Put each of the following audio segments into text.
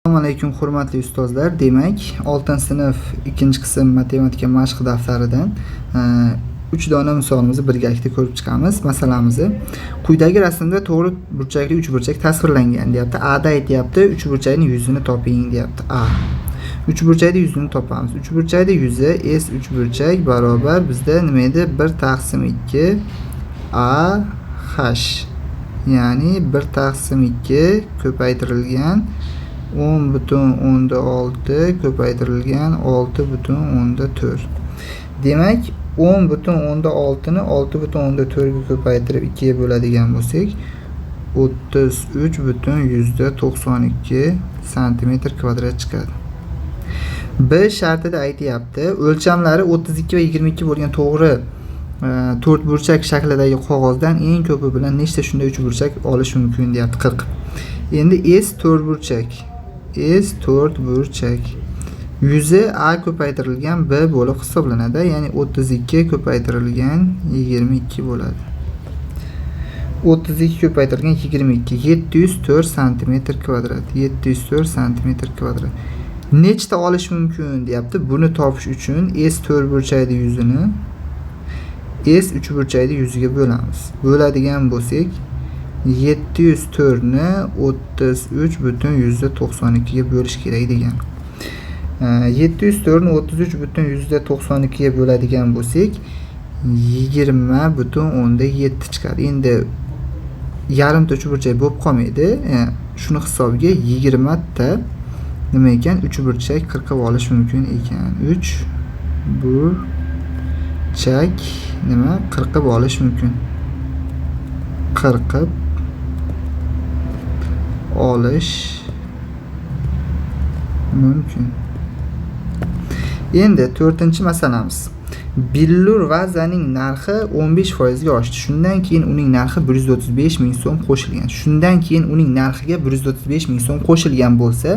Assalomu alaykum hurmatli ustozlar. Demak, 6-sinf 2-qism matematika mashq daftaridan 3 dona misolimizni birgalikda ko'rib chiqamiz. Masalamizni quyidagi rasmda to'g'ri burchakli 3 burchak tasvirlangan deyapti. A da aytyapti, 3 burchakning yuzini toping deyapti. A. 3 burchakning yuzini topamiz. 3 burchakning yuzi S 3 burchak barobar bizda nima edi? 1/2 A H. Ya'ni 1/2 ko'paytirilgan 10/6 ko'paytirilgan 6/4. Demak, 10/6 ni 6/4 ga ko'paytirib 2 ga bo'ladigan bo'lsak, 33,92 santimetr kvadrat chiqadi. B shartida aytyapti, o'lchamlari 32 va 22 bo'lgan to'g'ri 4 burchak shaklidagi qog'ozdan eng ko'pi bilan nechta shunday 3 burchak olish mumkin deyapti. 40. Endi S 4 burchak. S 4 burchak. Yuzi A ko'paytirilgan B bo'lib hisoblanadi. Ya'ni 32 ko'paytirilgan 22 bo'ladi. 32 ko'paytirilgan 22 704 santimetr kvadrat. 704 santimetr kvadrat. Nechta olish mumkin deyapti. Buni topish uchun S 4 burchakning yuzini S 3 burchakning yuziga bo'lamiz. Bo'ladigan bo'lsak 704 ni 33,92 ga bo'lish kerak degan. 704 ni 33,92 ga bo'ladigan bo'lsak 20,7 chiqadi. Endi yarimta 3 burchak bo'lib qolmaydi. Shuni hisobiga 20 ta nima ekan? 3 burchak qirqib olish mumkin ekan. 3 burchak nima? Qirqib olish mumkin. Qirqib olish mumkin. Endi 4-masalamiz. Billur vazaning narxi 15% ga oshdi. Shundan keyin uning narxi 135 ming so'm qo'shilgan. Shundan keyin uning narxiga 135 ming so'm qo'shilgan bo'lsa,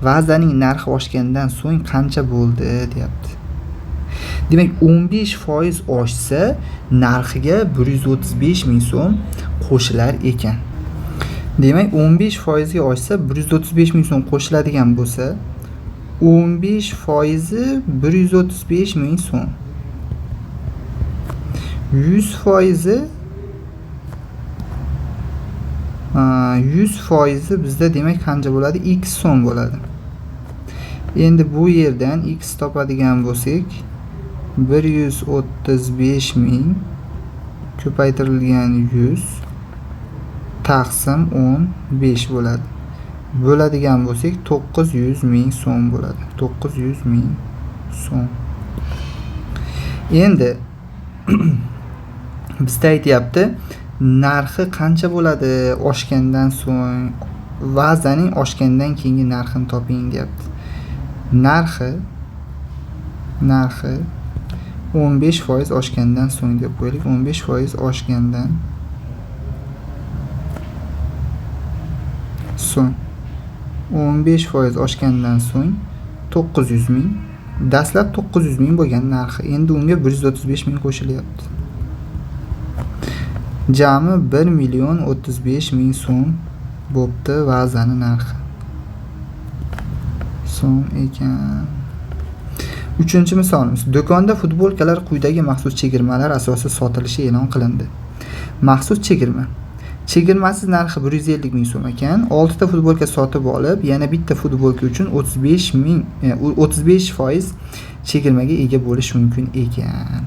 vazaning narxi oshgandan so'ng qancha bo'ldi deyapti. Demak, 15% oshsa, narxiga 135 ming so'm qo'shilar ekan. Demak, 15% ga oshsa 135 ming so'm qo'shiladigan bo'lsa, 15% 135 ming so'm. 100% bizda demak qancha bo'ladi? X so'm bo'ladi. Endi bu yerdan x topadigan bo'lsak, 135 ming ko'paytirilgan 100 taqsim 15 bo'ladi. Bo'ladigan bo'lsak 900 ming so'm bo'ladi. 900 ming so'm. Endi bizda aytyapti, narxi qancha bo'ladi oshgandan so'ng, vazaning oshgandan keyingi narxini toping deyapti. Narxi 15% oshgandan so'ng deb qo'yaylik. 15% oshgandan so'ng 15% oshgandan so'ng 900 ming. Dastlab 900 ming bo'lgan narxi. Endi unga 135 ming qo'shilyapti. Jami 1,35 ming so'm bo'pti vazani narxi. So'm ekan. 3-misolimiz. Do'konda futbolkalar quyidagi maxsus chegirmalar asosida sotilishi e'lon qilindi. Maxsus chegirma. Chegirmasiz narxi 150 ming so'm ekan. 6 ta futbolka sotib olib, yana bitta futbolka uchun 35% chegirmaga ega bo'lish mumkin ekan.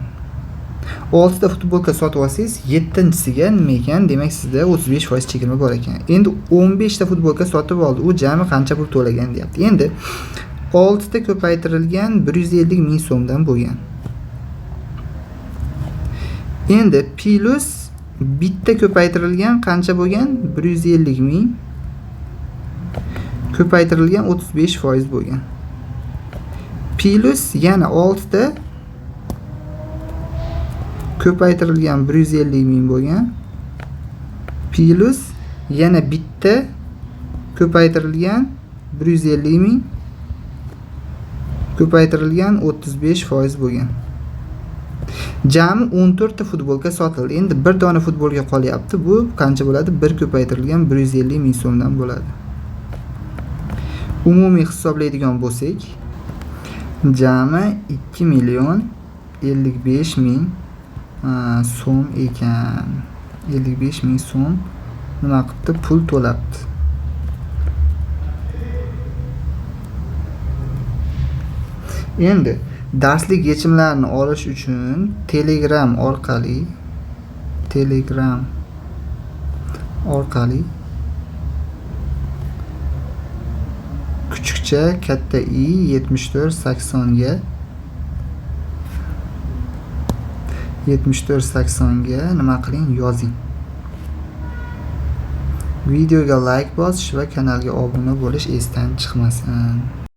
6 ta futbolka sotib olsangiz, 7-siga nima ekan? Demak, sizda 35% chegirma bor ekan. Endi 15 ta futbolka sotib oldi. U jami qancha pul to'lagan deyapti. Endi 6 ta ko'paytirilgan 150 ming so'mdan bo'lgan. Endi plus bitta ko'paytirilgan qancha bo'lgan? 150 ming ko'paytirilgan 35% bo'lgan. Plus yana 6 ta ko'paytirilgan 150 ming bo'lgan. Plus yana bitta ko'paytirilgan 150 ming ko'paytirilgan 35% bo'lgan. Jami 14 ta futbolka sotildi. Endi bir dona futbolga qolyapti. Bu qancha bo'ladi? 1 ko'paytirilgan 150 ming so'mdan bo'ladi. umumiy hisoblaydigan bo'lsak, jami 2.055.000 so'm ekan. 55.000 so'm nima qilibdi? Pul to'labdi. Endi darslik yechimlarini olish uchun Telegram orqali kuchukcha katta I 7480 ga nima qiling, yozing. Videoga like bosish va kanalga obuna bo'lish esdan chiqmasin.